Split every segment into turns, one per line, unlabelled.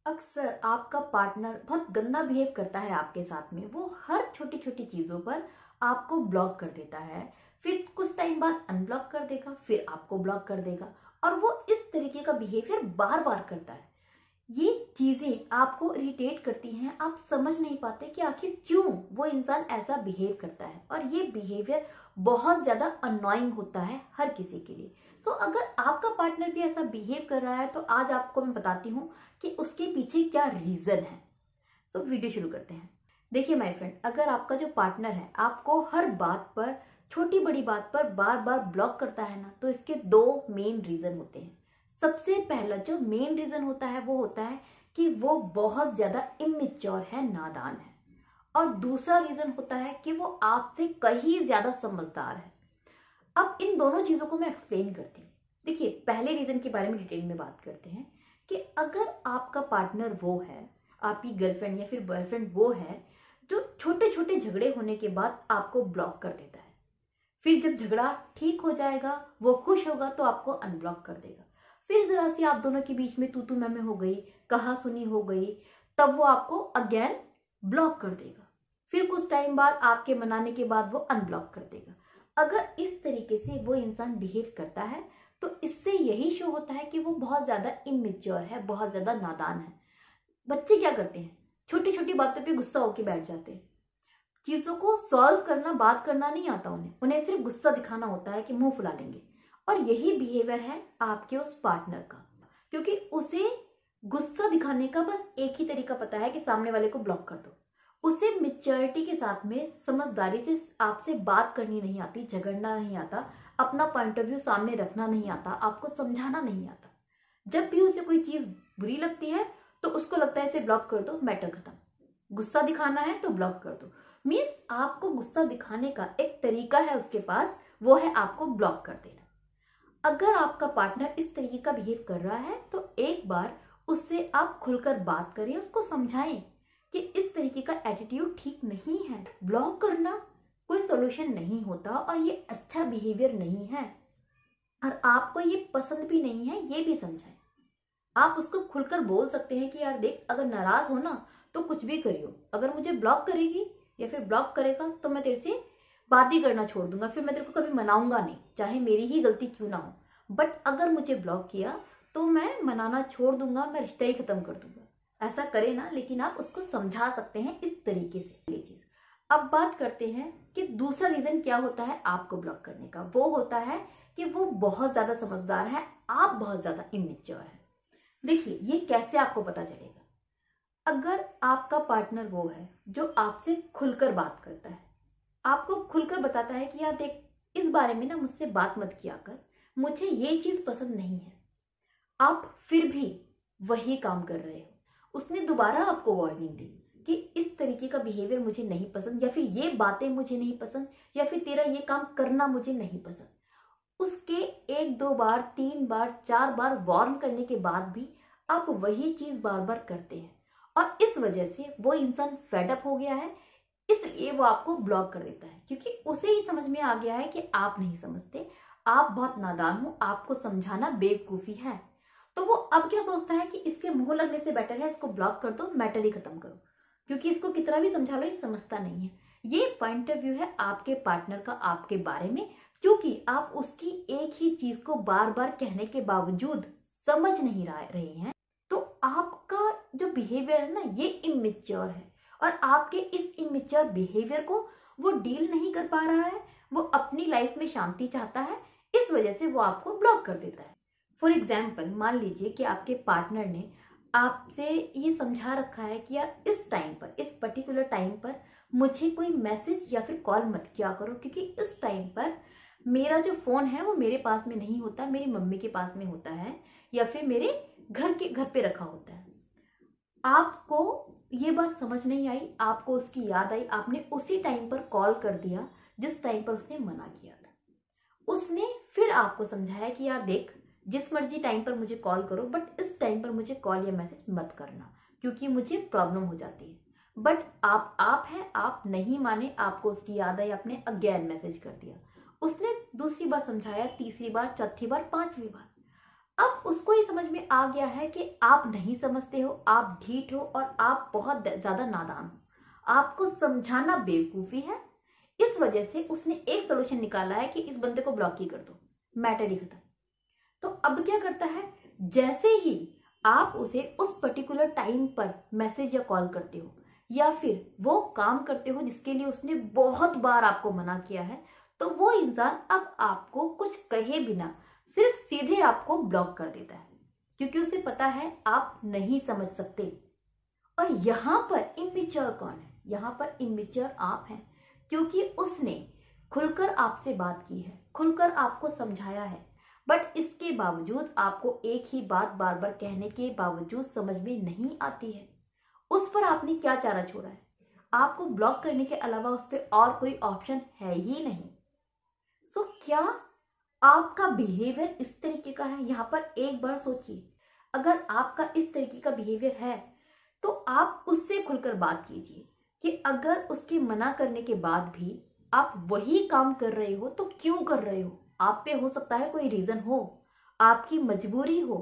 अक्सर आपका पार्टनर बहुत गंदा बिहेव करता है आपके साथ में। वो हर छोटी छोटी चीजों पर आपको ब्लॉक कर देता है, फिर कुछ टाइम बाद अनब्लॉक कर देगा, फिर आपको ब्लॉक कर देगा। और वो इस तरीके का बिहेवियर बार बार करता है। ये चीजें आपको इरिटेट करती हैं। आप समझ नहीं पाते कि आखिर क्यों वो इंसान ऐसा बिहेव करता है, और ये बिहेवियर बहुत ज्यादा अननोइंग होता है हर किसी के लिए। सो अगर आपका पार्टनर भी ऐसा बिहेव कर रहा है तो आज आपको मैं बताती हूँ कि उसके पीछे क्या रीजन है। सो वीडियो शुरू करते हैं। देखिए माय फ्रेंड, अगर आपका जो पार्टनर है आपको हर बात पर, छोटी बड़ी बात पर बार बार ब्लॉक करता है ना, तो इसके दो मेन रीजन होते हैं। सबसे पहला जो मेन रीजन होता है वो होता है कि वो बहुत ज्यादा इमेच्योर है, नादान है। और दूसरा रीजन होता है कि वो आपसे कहीं ज्यादा समझदार है। अब इन दोनों चीजों को मैं एक्सप्लेन करती हूँ। देखिए, पहले रीजन के बारे में डिटेल में बात करते हैं कि अगर आपका पार्टनर वो है, आपकी गर्लफ्रेंड या फिर बॉयफ्रेंड वो है जो छोटे छोटे झगड़े होने के बाद आपको ब्लॉक कर देता है, फिर जब झगड़ा ठीक हो जाएगा, वो खुश होगा तो आपको अनब्लॉक कर देगा, फिर जरा सी आप दोनों के बीच में तू तू मैं हो गई, कहा सुनी हो गई, तब वो आपको अगेन ब्लॉक कर देगा, फिर कुछ टाइम बाद आपके मनाने के बाद वो अनब्लॉक कर देगा। अगर इस तरीके से वो इंसान बिहेव करता है तो इससे यही शो होता है कि वो बहुत ज्यादा इमेच्योर है, बहुत ज्यादा नादान है। बच्चे क्या करते हैं, छोटी छोटी बातों पे गुस्सा होकर बैठ जाते हैं। चीजों को सॉल्व करना, बात करना नहीं आता उन्हें, उन्हें सिर्फ गुस्सा दिखाना होता है कि मुंह फुला लेंगे। और यही बिहेवियर है आपके उस पार्टनर का, क्योंकि उसे गुस्सा दिखाने का बस एक ही तरीका पता है कि सामने वाले को ब्लॉक कर दो। उसे मेच्योरिटी के साथ में, समझदारी से आपसे बात करनी नहीं आती, झगड़ना नहीं आता, अपना पॉइंट ऑफ व्यू सामने रखना नहीं आता, आपको समझाना नहीं आता। जब भी उसे कोई चीज बुरी लगती है तो उसको लगता है इसे ब्लॉक कर दो, मैटर खत्म। गुस्सा दिखाना है तो ब्लॉक कर दो। मीन्स आपको गुस्सा दिखाने का एक तरीका है उसके पास, वो है आपको ब्लॉक कर देना। अगर आपका पार्टनर इस तरीके का बिहेव कर रहा है तो एक बार उससे आप खुलकर बात करें, उसको समझाएं कि इस तरीके का एटीट्यूड ठीक नहीं है। ब्लॉक करना कोई सोल्यूशन नहीं होता और ये अच्छा बिहेवियर नहीं है, और आपको ये पसंद भी नहीं है, ये भी समझाएं। आप उसको खुलकर बोल सकते हैं कि यार देख, अगर नाराज हो ना तो कुछ भी करियो, अगर मुझे ब्लॉक करेगी या फिर ब्लॉक करेगा तो मैं तेरे से बात ही करना छोड़ दूंगा, फिर मैं तेरे को कभी मनाऊंगा नहीं, चाहे मेरी ही गलती क्यों ना हो। बट अगर मुझे ब्लॉक किया तो मैं मनाना छोड़ दूंगा, मैं रिश्ता ही खत्म कर दूंगा। ऐसा करे ना, लेकिन आप उसको समझा सकते हैं इस तरीके से ये चीज। अब बात करते हैं कि दूसरा रीजन क्या होता है आपको ब्लॉक करने का। वो होता है कि वो बहुत ज्यादा समझदार है, आप बहुत ज्यादा इमेच्योर है। देखिए, ये कैसे आपको पता चलेगा। अगर आपका पार्टनर वो है जो आपसे खुलकर बात करता है, आपको खुलकर बताता है कि यार देख, इस बारे में ना मुझसे बात मत किया कर, मुझे ये चीज पसंद नहीं है, आप फिर भी वही काम कर रहे हो, उसने दोबारा आपको वार्निंग दी कि इस तरीके का बिहेवियर मुझे नहीं पसंद, या फिर ये बातें मुझे नहीं पसंद, या फिर तेरा ये काम करना मुझे नहीं पसंद, उसके एक दो बार, तीन बार, चार बार वार्न करने के बाद भी आप वही चीज बार बार करते हैं, और इस वजह से वो इंसान फेड अप हो गया है, इसलिए वो आपको ब्लॉक कर देता है। क्योंकि उसे ही समझ में आ गया है कि आप नहीं समझते, आप बहुत नादान हो, आपको समझाना बेवकूफी है। तो वो अब क्या सोचता है कि इसके मुंह लगने से बेटर है इसको ब्लॉक कर दो, मैटर ही खत्म करो, क्योंकि इसको कितना भी समझा लो ये समझता नहीं है। ये पॉइंट ऑफ व्यू है आपके पार्टनर का आपके बारे में, क्योंकि आप उसकी एक ही चीज को बार बार कहने के बावजूद समझ नहीं रहे हैं। तो आपका जो बिहेवियर है ना, ये इमेच्योर है, और आपके इस इमेच्योर बिहेवियर को वो डील नहीं कर पा रहा है, वो अपनी लाइफ में शांति चाहता है, इस वजह से वो आपको ब्लॉक कर देता है। फॉर एग्जाम्पल, मान लीजिए कि आपके पार्टनर ने आपसे ये समझा रखा है कि यार इस टाइम पर, इस पर्टिकुलर टाइम पर मुझे कोई मैसेज या फिर कॉल मत किया करो, क्योंकि इस टाइम पर मेरा जो फोन है वो मेरे पास में नहीं होता, मेरी मम्मी के पास में होता है, या फिर मेरे घर पे रखा होता है। आपको ये बात समझ नहीं आई, आपको उसकी याद आई, आपने उसी टाइम पर कॉल कर दिया जिस टाइम पर उसने मना किया था। उसने फिर आपको समझाया कि यार देख, जिस मर्जी टाइम पर मुझे कॉल करो, बट इस टाइम पर मुझे कॉल या मैसेज मत करना, क्योंकि मुझे प्रॉब्लम हो जाती है। बट आप हैं, आप नहीं माने, आपको उसकी याद आई, आपने अगेन मैसेज कर दिया। उसने दूसरी बार समझाया, तीसरी बार, चौथी बार, पांचवी बार। अब उसको ये समझ में आ गया है कि आप नहीं समझते हो, आप ढीठ हो और आप बहुत ज्यादा नादान हो, आपको समझाना बेवकूफी है। इस वजह से उसने एक सोल्यूशन निकाला है कि इस बंदे को ब्लॉक ही कर दो, मैटर ही खत्म। तो अब क्या करता है, जैसे ही आप उसे उस पर्टिकुलर टाइम पर मैसेज या कॉल करते हो या फिर वो काम करते हो जिसके लिए उसने बहुत बार आपको मना किया है, तो वो इंसान अब आपको कुछ कहे बिना सिर्फ सीधे आपको ब्लॉक कर देता है, क्योंकि उसे पता है आप नहीं समझ सकते। और यहां पर इमेच्योर कौन है? यहां पर इमेच्योर आप हैं, क्योंकि उसने खुलकर आपसे बात की है, खुलकर आपको समझाया है, बट इसके बावजूद आपको एक ही बात बार बार कहने के बावजूद समझ में नहीं आती है। उस पर आपने क्या चारा छोड़ा है? आपको ब्लॉक करने के अलावा उस पर और कोई ऑप्शन है ही नहीं। सो क्या आपका बिहेवियर इस तरीके का है? यहाँ पर एक बार सोचिए, अगर आपका इस तरीके का बिहेवियर है तो आप उससे खुलकर बात कीजिए कि अगर उसके मना करने के बाद भी आप वही काम कर रहे हो तो क्यों कर रहे हो? आप पे हो सकता है कोई रीजन हो, आपकी मजबूरी हो,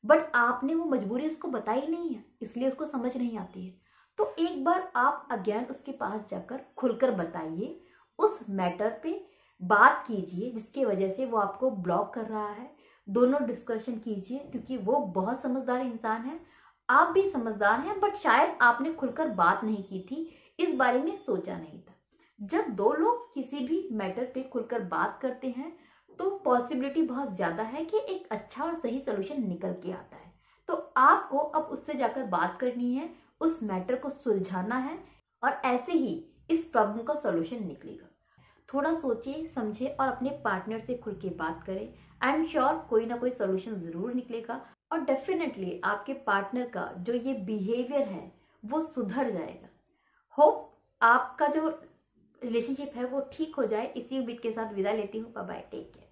बट आपने वो मजबूरी उसको बताई नहीं है, इसलिए उसको समझ नहीं आती है। तो एक बार आप अगेन उसके पास जाकर खुलकर बताइए, उस मैटर पे बात कीजिए जिसकी वजह से वो आपको ब्लॉक कर रहा है। दोनों डिस्कशन कीजिए, क्योंकि वो बहुत समझदार इंसान है, आप भी समझदार हैं, बट शायद आपने खुलकर बात नहीं की थी, इस बारे में सोचा नहीं था। जब दो लोग किसी भी मैटर पे खुलकर बात करते हैं तो पॉसिबिलिटी बहुत ज्यादा है कि एक अच्छा और सही सोल्यूशन निकल के आता है। तो आपको अब उससे जाकर बात करनी है, उस मैटर को सुलझाना है, और ऐसे ही इस प्रॉब्लम का सोल्यूशन निकलेगा। थोड़ा सोचिए, समझे और अपने पार्टनर से खुल के बात करें। आई एम श्योर कोई ना कोई सोल्यूशन जरूर निकलेगा, और डेफिनेटली आपके पार्टनर का जो ये बिहेवियर है वो सुधर जाएगा। होप आपका जो रिलेशनशिप है वो ठीक हो जाए। इसी उम्मीद के साथ विदा लेती हूँ। Bye bye, take care.